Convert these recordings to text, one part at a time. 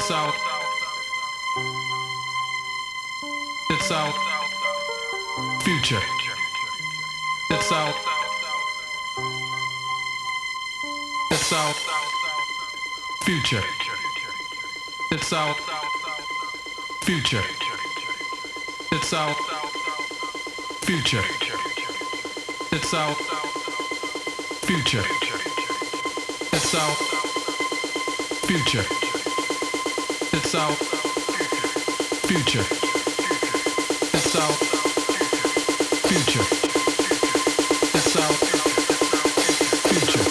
It's out. It's out. Future. It's out. It's out. Future. It's out. Future. It's out. Future. It's out. Future. It's out. Future. It's out. Future. It's out. Future. It's out. Future.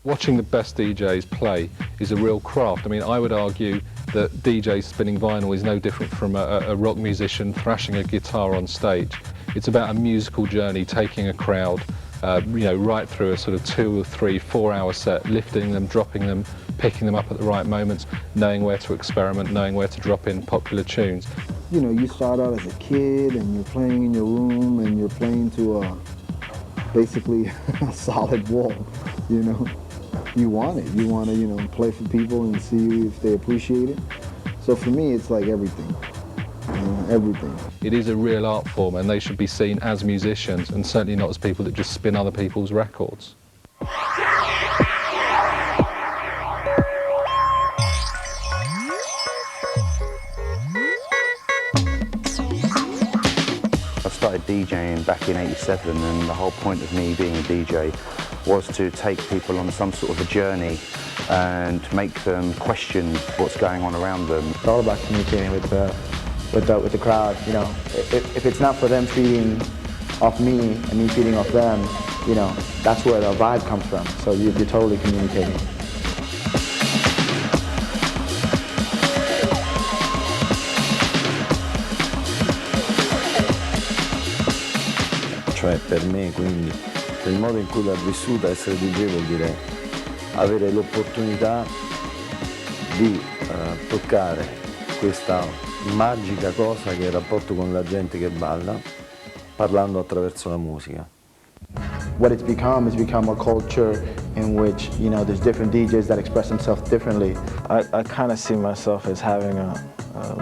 Watching the best DJs play is a real craft. I mean, I would argue that DJ spinning vinyl is no different from a rock musician thrashing a guitar on stage. It's about a musical journey, taking a crowd, right through a sort of 2 or 3, 4 hour set, lifting them, dropping them, picking them up at the right moments, knowing where to experiment, knowing where to drop in popular tunes. You know, you start out as a kid and you're playing in your room and you're playing to basically a solid wall, you know. You want it. You want to, play for people and see if they appreciate it. So for me, it's like everything. Everything. It is a real art form and they should be seen as musicians and certainly not as people that just spin other people's records. I started DJing back in '87 and the whole point of me being a DJ was to take people on some sort of a journey and make them question what's going on around them. It's all about communicating with the crowd. You know, if it's not for them feeding off me and me feeding off them, that's where the vibe comes from. So you're totally communicating. Cioè per me, quindi, per il modo in cui l'ha vissuta, essere DJ vuol dire avere l'opportunità di toccare questa magica cosa che è il rapporto con la gente che balla, parlando attraverso la musica. What it's become a culture in which, there's different DJs that express themselves differently. I kind of see myself as having a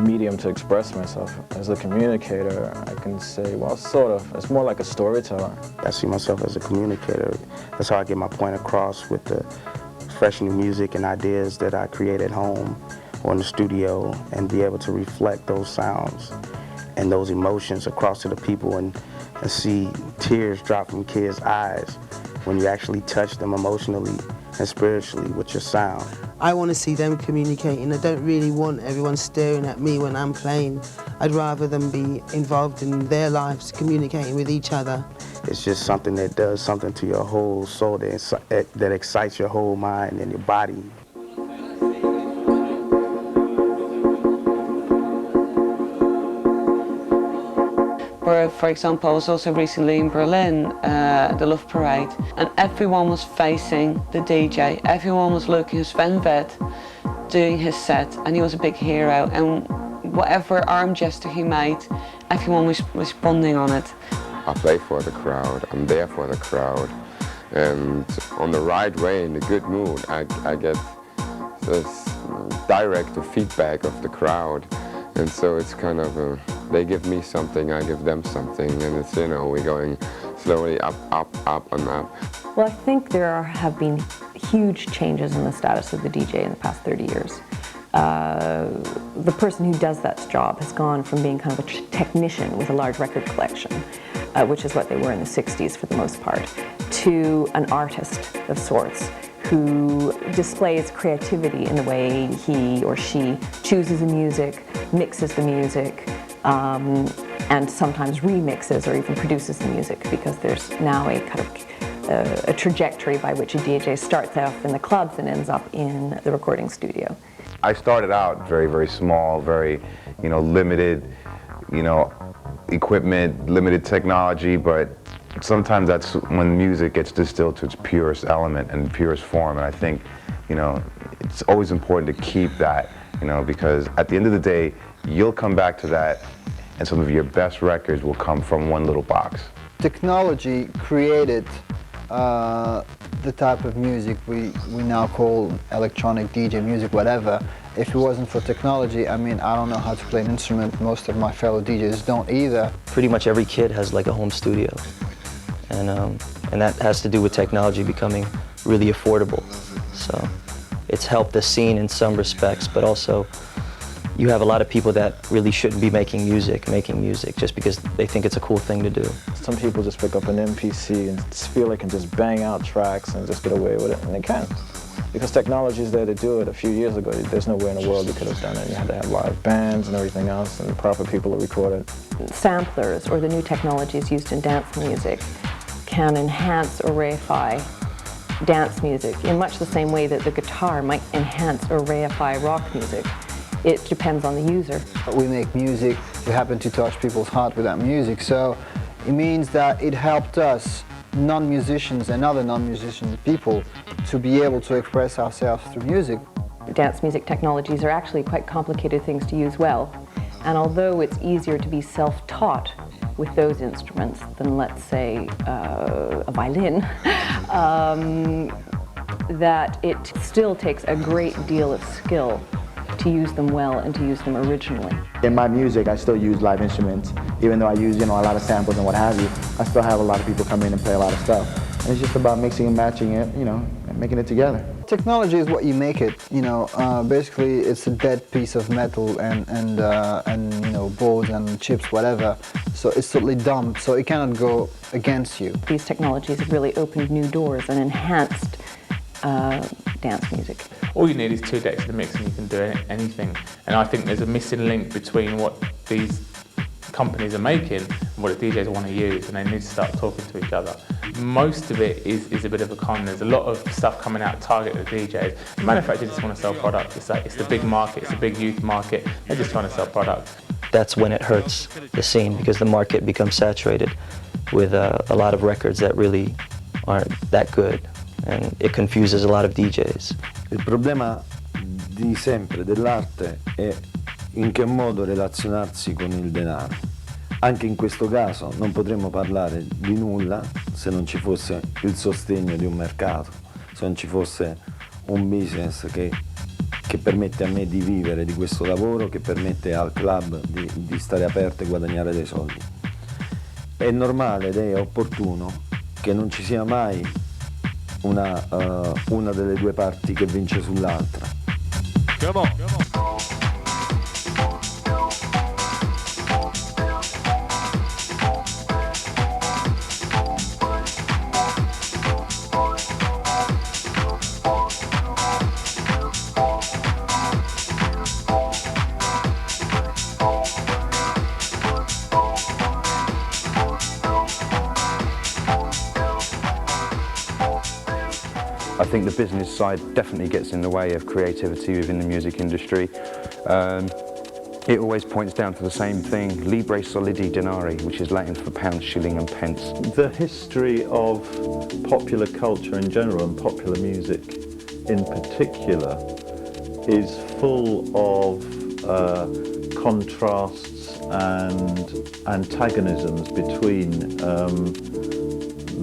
medium to express myself. As a communicator, I can say, well, sort of. It's more like a storyteller. I see myself as a communicator. That's how I get my point across with the fresh new music and ideas that I create at home or in the studio, and be able to reflect those sounds and those emotions across to the people and see tears drop from kids' eyes when you actually touch them emotionally and spiritually with your sound. I want to see them communicating. I don't really want everyone staring at me when I'm playing. I'd rather them be involved in their lives, communicating with each other. It's just something that does something to your whole soul, that excites your whole mind and your body. For example, I was also recently in Berlin, the Love Parade, and everyone was facing the DJ. Everyone was looking at Sven Vath doing his set, and he was a big hero, and whatever arm gesture he made, everyone was responding on it. I play for the crowd, I'm there for the crowd, and on the right way, in a good mood, I get this direct feedback of the crowd. And so it's kind of, they give me something, I give them something, and it's, we're going slowly up, up, up, and up. Well, I think there have been huge changes in the status of the DJ in the past 30 years. The person who does that job has gone from being kind of a technician with a large record collection, which is what they were in the 60s for the most part, to an artist of sorts, who displays creativity in the way he or she chooses the music, mixes the music, and sometimes remixes or even produces the music, because there's now a kind of a trajectory by which a DJ starts off in the clubs and ends up in the recording studio. I started out very, very small, very, limited, equipment, limited technology, but sometimes that's when music gets distilled to its purest element and purest form, and I think, it's always important to keep that, because at the end of the day, you'll come back to that, and some of your best records will come from one little box. Technology created the type of music we now call electronic DJ music, whatever. If it wasn't for technology, I don't know how to play an instrument. Most of my fellow DJs don't either. Pretty much every kid has like a home studio, and that has to do with technology becoming really affordable. So it's helped the scene in some respects, but also you have a lot of people that really shouldn't be making music just because they think it's a cool thing to do. Some people just pick up an MPC and feel they can just bang out tracks and just get away with it, and they can. Because technology is there to do it. A few years ago, there's nowhere in the world you could have done it. You had to have live bands and everything else, and the proper people to record it. Samplers, or the new technologies used in dance music, can enhance or reify dance music in much the same way that the guitar might enhance or reify rock music. It depends on the user. We make music, we happen to touch people's heart with that music, so it means that it helped us, non-musicians and other non-musician people, to be able to express ourselves through music. Dance music technologies are actually quite complicated things to use well, and although it's easier to be self-taught with those instruments than, let's say, a violin, that it still takes a great deal of skill to use them well and to use them originally. In my music, I still use live instruments. Even though I use, a lot of samples and what have you, I still have a lot of people come in and play a lot of stuff. And it's just about mixing and matching it, and making it together. Technology is what you make it. Basically it's a dead piece of metal and boards and chips, whatever. So it's totally dumb. So it cannot go against you. These technologies have really opened new doors and enhanced dance music. All you need is 2 decks of the mix and you can do anything. And I think there's a missing link between what these companies are making and what the DJs want to use, and they need to start talking to each other. Most of it is a bit of a con. There's a lot of stuff coming out targeted at DJs. The manufacturers just want to sell product. It's the big market, it's a big youth market. They're just trying to sell product. That's when it hurts the scene, because the market becomes saturated with a lot of records that really aren't that good, and it confuses a lot of DJs. Il problema di sempre dell'arte è in che modo relazionarsi con il denaro. Anche in questo caso non potremmo parlare di nulla se non ci fosse il sostegno di un mercato, se non ci fosse un business che permette a me di vivere di questo lavoro, che permette al club di stare aperto e guadagnare dei soldi. È normale ed è opportuno che non ci sia mai una delle due parti che vince sull'altra. Come on. Come on. I think the business side definitely gets in the way of creativity within the music industry. It always points down to the same thing, libre solidi denari, which is Latin for pound, shilling and pence. The history of popular culture in general and popular music in particular is full of contrasts and antagonisms between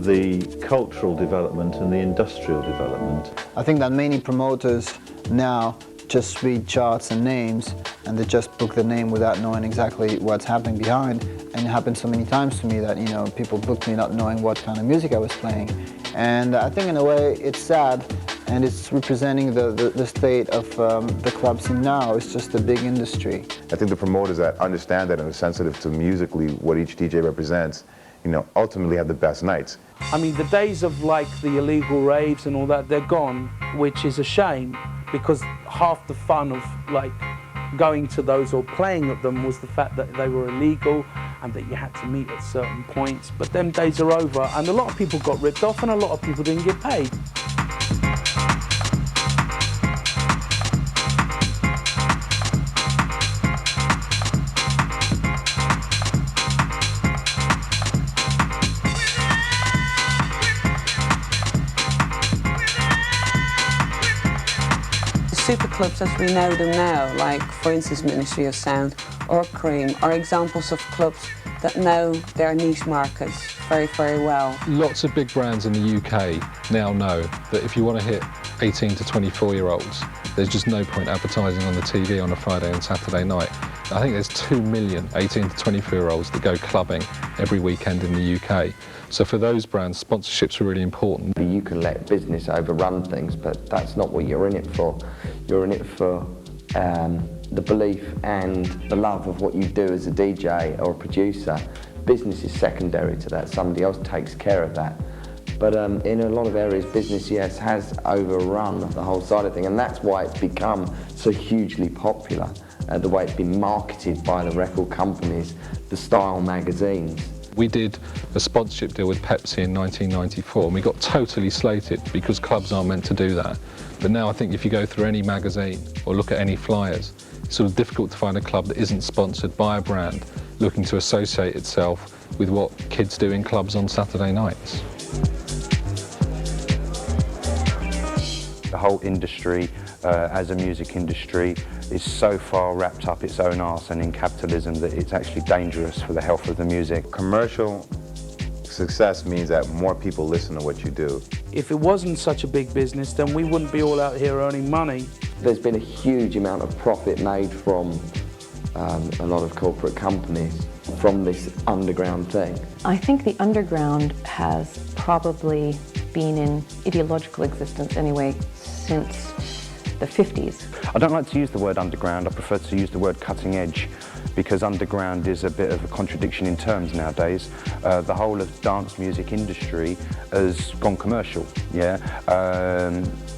the cultural development and the industrial development. I think that many promoters now just read charts and names, and they just book the name without knowing exactly what's happening behind. And it happened so many times to me that, people booked me not knowing what kind of music I was playing. And I think in a way it's sad, and it's representing the state of the club scene now. It's just a big industry. I think the promoters that understand that and are sensitive to musically what each DJ represents, ultimately have the best nights. I mean, the days of the illegal raves and all that, they're gone, which is a shame, because half the fun of going to those or playing at them was the fact that they were illegal and that you had to meet at certain points. But them days are over, and a lot of people got ripped off and a lot of people didn't get paid. Super clubs as we know them now, like for instance Ministry of Sound or Cream, are examples of clubs that know their niche markets very, very well. Lots of big brands in the UK now know that if you want to hit 18 to 24-year-olds, there's just no point advertising on the TV on a Friday and Saturday night. I think there's 2 million 18 to 24-year-olds that go clubbing every weekend in the UK. So for those brands, sponsorships are really important. You can let business overrun things, but that's not what you're in it for. You're in it for the belief and the love of what you do as a DJ or a producer. Business is secondary to that. Somebody else takes care of that. But in a lot of areas, business, yes, has overrun the whole side of things, and that's why it's become so hugely popular, the way it's been marketed by the record companies, the style magazines. We did a sponsorship deal with Pepsi in 1994, and we got totally slated because clubs aren't meant to do that. But now I think if you go through any magazine or look at any flyers, it's sort of difficult to find a club that isn't sponsored by a brand looking to associate itself with what kids do in clubs on Saturday nights. The whole industry, as a music industry, is so far wrapped up its own arse and in capitalism that it's actually dangerous for the health of the music. Commercial success means that more people listen to what you do. If it wasn't such a big business, then we wouldn't be all out here earning money. There's been a huge amount of profit made from a lot of corporate companies from this underground thing. I think the underground has probably been in ideological existence anyway since the 50s. I don't like to use the word underground, I prefer to use the word cutting edge, because underground is a bit of a contradiction in terms nowadays. The whole of dance music industry has gone commercial, yeah?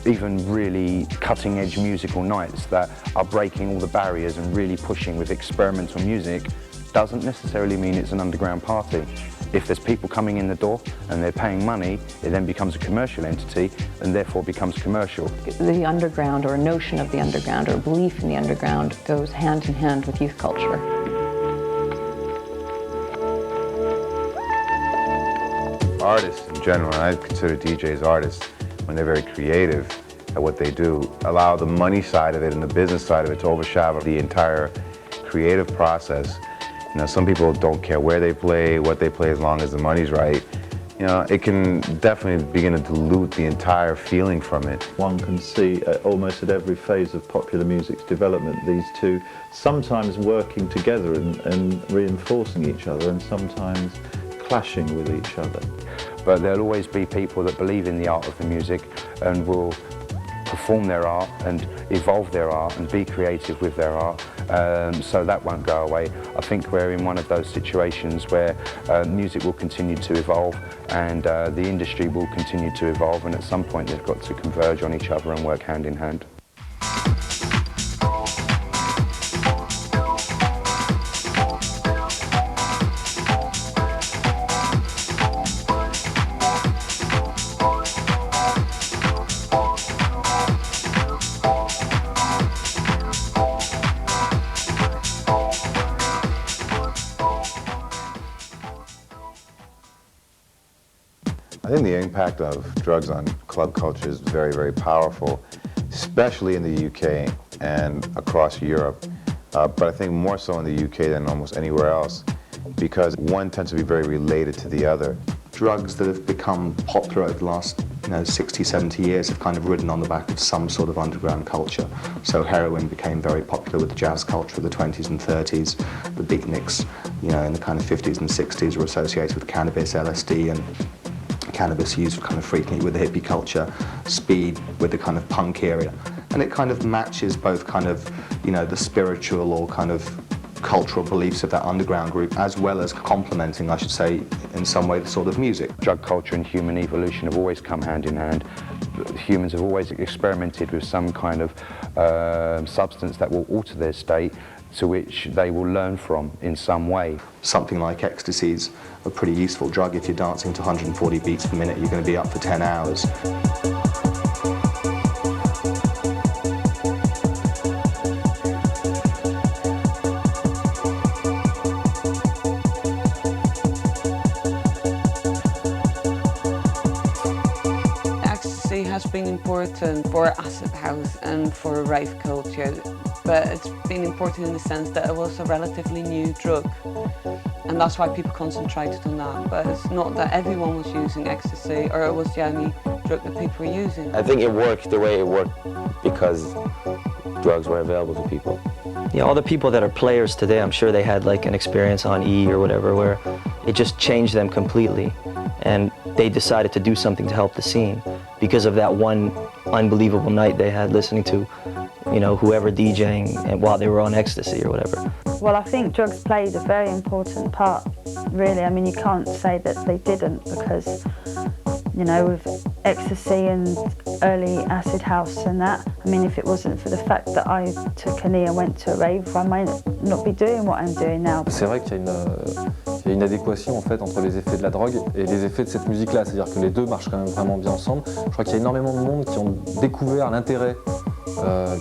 Even really cutting edge musical nights that are breaking all the barriers and really pushing with experimental music doesn't necessarily mean it's an underground party. If there's people coming in the door and they're paying money, it then becomes a commercial entity and therefore becomes commercial. The underground, or a notion of the underground, or a belief in the underground, goes hand in hand with youth culture. Artists in general, and I consider DJs artists, when they're very creative at what they do, allow the money side of it and the business side of it to overshadow the entire creative process. You know, some people don't care where they play, what they play, as long as the money's right. You know, it can definitely begin to dilute the entire feeling from it. One can see almost at every phase of popular music's development, these two sometimes working together and reinforcing each other, and sometimes clashing with each other. But there'll always be people that believe in the art of the music and will perform their art and evolve their art and be creative with their art, so that won't go away. I think we're in one of those situations where music will continue to evolve and the industry will continue to evolve, and at some point they've got to converge on each other and work hand in hand. I think the impact of drugs on club culture is very, very powerful, especially in the UK and across Europe, but I think more so in the UK than almost anywhere else, because one tends to be very related to the other. Drugs that have become popular over the last 60, 70 years have kind of ridden on the back of some sort of underground culture. So heroin became very popular with the jazz culture of the 20s and 30s. The beatniks, in the kind of 50s and 60s were associated with cannabis, LSD, and cannabis used kind of frequently with the hippie culture, speed with the kind of punk area. And it kind of matches both kind of, the spiritual or kind of cultural beliefs of that underground group, as well as complementing, I should say, in some way, the sort of music. Drug culture and human evolution have always come hand in hand. Humans have always experimented with some kind of substance that will alter their state, to which they will learn from in some way. Something like ecstasy is a pretty useful drug. If you're dancing to 140 beats per minute, you're going to be up for 10 hours. Ecstasy has been important for acid house and for rave culture, but it's been important in the sense that it was a relatively new drug, and that's why people concentrated on that. But it's not that everyone was using ecstasy, or it was the only drug that people were using. I think it worked the way it worked because drugs were available to people. Yeah, all the people that are players today, I'm sure they had like an experience on E or whatever where it just changed them completely, and they decided to do something to help the scene because of that one unbelievable night they had listening to, you know, whoever DJing and while they were on ecstasy or whatever. Well, I think drugs played a very important part, really. I mean, you can't say that they didn't, because, you know, with ecstasy and early acid house and that, I mean, if it wasn't for the fact that I took an E and went to a rave, I might not be doing what I'm doing now. C'est vrai qu'il y a une adéquation en fait entre les effets de la drogue et les effets de cette musique-là, c'est-à-dire que les deux marchent quand même vraiment bien ensemble. Je crois qu'il y a énormément de monde qui ont découvert l'intérêt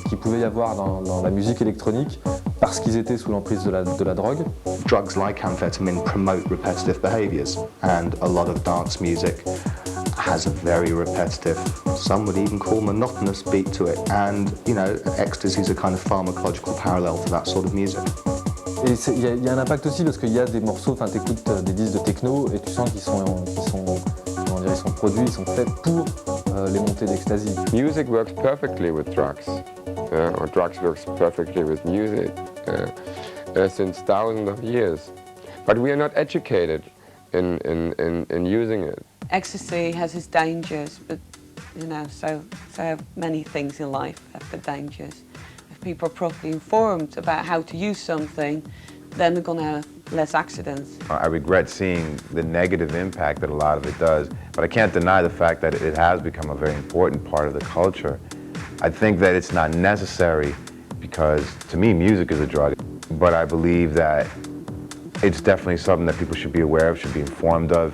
qu'il pouvait y avoir dans la musique électronique parce qu'ils étaient sous l'emprise de la drogue. Drugs like amphetamine promote repetitive behaviors, and a lot of dance music has a very repetitive, some would even call monotonous beat to it, and, you know, ecstasy is a kind of pharmacological parallel to that sort of music. Et il y a un impact aussi parce qu'il y a des morceaux, enfin t'écoutes des disques de techno et tu sens qu'ils sont produits, ils sont faits pour les montées d'ecstasy. Music works perfectly with drugs, or drugs works perfectly with music since thousands of years. But we are not educated in using it. Ecstasy has its dangers, but, you know, so many things in life have the dangers. If people are properly informed about how to use something, then they're going to have less accidents. I regret seeing the negative impact that a lot of it does, but I can't deny the fact that it has become a very important part of the culture. I think that it's not necessary because, to me, music is a drug, but I believe that it's definitely something that people should be aware of, should be informed of,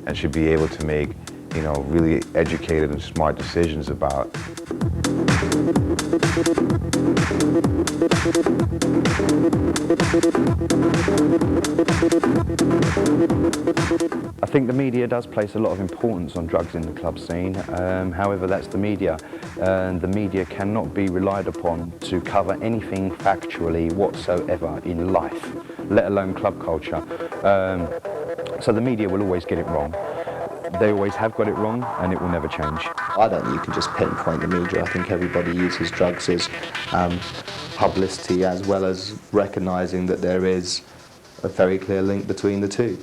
and should be able to make, you know, really educated and smart decisions about. I think the media does place a lot of importance on drugs in the club scene. However, that's the media, and the media cannot be relied upon to cover anything factually whatsoever in life, let alone club culture. So the media will always get it wrong. They always have got it wrong, and it will never change. I don't think you can just pinpoint the media. I think everybody uses drugs as publicity, as well as recognising that there is a very clear link between the two.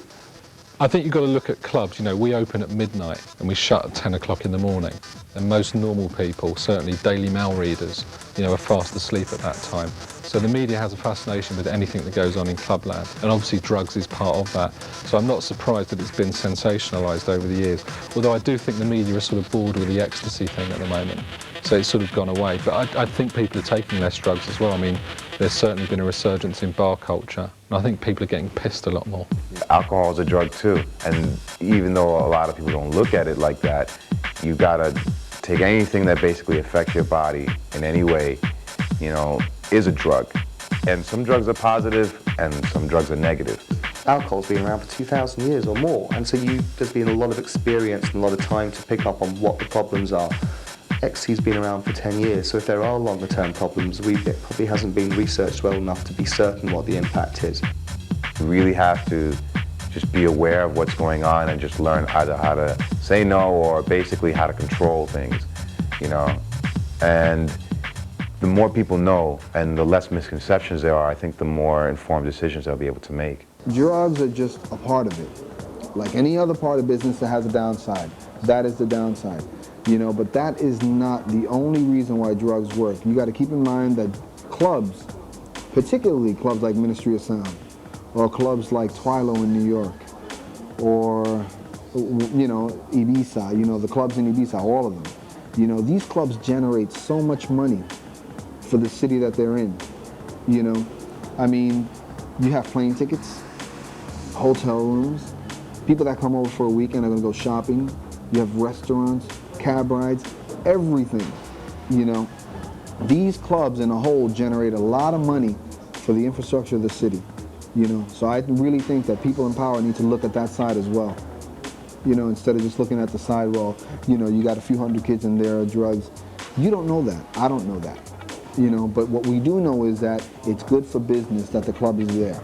I think you've got to look at clubs. You know, we open at midnight and we shut at 10 o'clock in the morning. And most normal people, certainly Daily Mail readers, you know, are fast asleep at that time. So the media has a fascination with anything that goes on in clubland, and obviously drugs is part of that. So I'm not surprised that it's been sensationalised over the years, although I do think the media is sort of bored with the ecstasy thing at the moment. So it's sort of gone away. But I think people are taking less drugs as well. I mean, there's certainly been a resurgence in bar culture, and I think people are getting pissed a lot more. Alcohol is a drug too, and even though a lot of people don't look at it like that, you gotta take anything that basically affects your body in any way, you know, is a drug. And some drugs are positive and some drugs are negative. Alcohol's been around for 2,000 years or more, and so there's been a lot of experience and a lot of time to pick up on what the problems are. Ecstasy's been around for 10 years, so if there are longer term problems, it probably hasn't been researched well enough to be certain what the impact is. You really have to just be aware of what's going on and just learn either how to say no or basically how to control things, you know. And the more people know and the less misconceptions there are, I think the more informed decisions they'll be able to make. Drugs are just a part of it. Like any other part of business that has a downside, that is the downside. You know, but that is not the only reason why drugs work. You got to keep in mind that clubs particularly clubs like Ministry of Sound, or clubs like Twilo in New York, or, you know, Ibiza, you know, the clubs in Ibiza, all of them. You know, these clubs generate so much money for the city that they're in, you know. I mean, you have plane tickets, hotel rooms, people that come over for a weekend are gonna go shopping, you have restaurants, cab rides, everything, you know. These clubs in a whole generate a lot of money for the infrastructure of the city, you know. So I really think that people in power need to look at that side as well, you know, instead of just looking at the side, well, you know, you got a few hundred kids in there, drugs. You don't know that. I don't know that, you know. But what we do know is that it's good for business that the club is there.